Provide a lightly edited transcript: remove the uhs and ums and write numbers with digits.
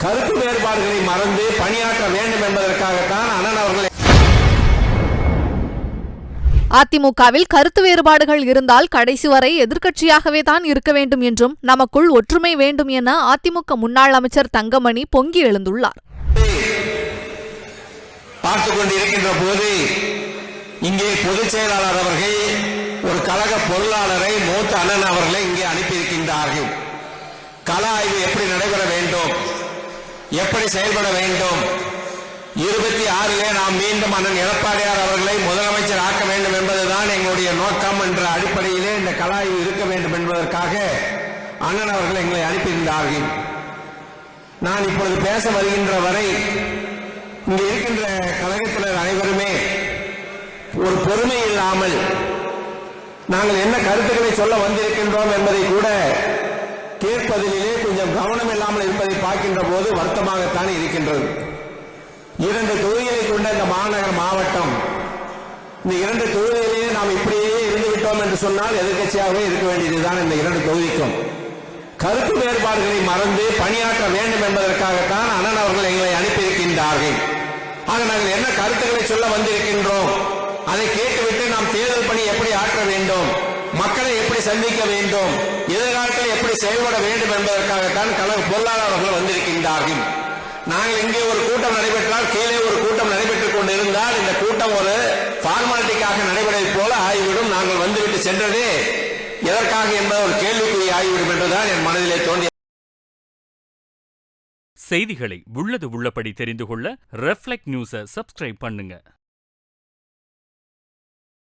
கருத்து வேறுபாடுகளை மறந்து பணியாற்ற வேண்டும் என்பதற்காகத்தான் அண்ணன் அவர்கள். அதிமுகவில் கருத்து வேறுபாடுகள் இருந்தால் கடைசி வரை எதிர்க்கட்சியாகவே தான் இருக்க வேண்டும் என்றும் நமக்குள் ஒற்றுமை வேண்டும் என அதிமுக முன்னாள் அமைச்சர் தங்கமணி பொங்கி எழுந்துள்ளார். பார்த்துக் கொண்டிருக்கின்ற போது இங்கே பொதுச் செயலாளர் அவர்கள் ஒரு கழக பொருளாளரை மூத்த அண்ணன் அவர்களை இங்கே அனுப்பியிருக்கின்றார்கள். கள ஆய்வு எப்படி நடைபெற வேண்டும், எப்படி செயல்பட வேண்டும், 26 நாம் மீண்டும் அண்ணன் எடப்பாடியார் அவர்களை முதலமைச்சர் ஆக்க வேண்டும் என்பதுதான் எங்களுடைய நோக்கம் என்ற அடிப்படையிலே இந்த கள ஆய்வு இருக்க வேண்டும் என்பதற்காக அண்ணன் அவர்கள் எங்களை அனுப்பியிருந்தார்கள். நான் இப்பொழுது பேச வருகின்ற வரை இங்கே இருக்கின்ற கழகத்தினர் அனைவருமே ஒரு பொறுமை இல்லாமல் நாங்கள் என்ன கருத்துக்களை சொல்ல வந்திருக்கின்றோம் என்பதை கூட கேட்பதிலே கொஞ்சம் கவனம் இல்லாமல் இருப்பதை பார்க்கின்ற போது வருத்தமாகத்தான் இருக்கின்றது. 2 தொகுதிகளை கொண்ட இந்த மாநகர மாவட்டம், இந்த 2 தொகுதிகளிலே நாம் இப்படியே இருந்துவிட்டோம் என்று சொன்னால் எதிர்கட்சியாகவே இருக்க வேண்டியதுதான். இந்த 2 தொகுதிக்கும் கருத்து வேறுபாடுகளை மறந்து பணியாற்ற வேண்டும் என்பதற்காகத்தான் அண்ணன் அவர்கள் எங்களை அனுப்பியிருக்கின்றார்கள். ஆக நாங்கள் என்ன கருத்துக்களை சொல்ல வந்திருக்கின்றோம், அதை கேட்டுவிட்டு நாம் தேர்தல் பணி எப்படி ஆற்ற வேண்டும், மக்களை எப்படி சந்திக்க வேண்டும், எதிர்காலத்தில் எப்படி செயல்பட வேண்டும் என்பதற்காகத்தான் கழக பொருளாளர் அவர்கள் வந்திருக்கின்றார்கள். நாங்கள் இங்கே ஒரு கூட்டம் நடைபெற்றால் கீழே ஒரு கூட்டம் நடைபெற்றுக் கொண்டிருந்தால் இந்த கூட்டம் ஒரு ஃபார்மாலிட்டிக்காக நடைபெறுவது போல ஆகிவிடும். நாங்கள் வந்துவிட்டு சென்றதே எதற்காக என்பது ஒரு கேள்விக்குறி ஆகிவிடும் என்றுதான் என் மனதிலே தோன்றிய. செய்திகளை உள்ளது உள்ளபடி தெரிந்து கொள்ள ரெஃப்ளெக்ட் நியூஸை சப்ஸ்கிரைப் பண்ணுங்க.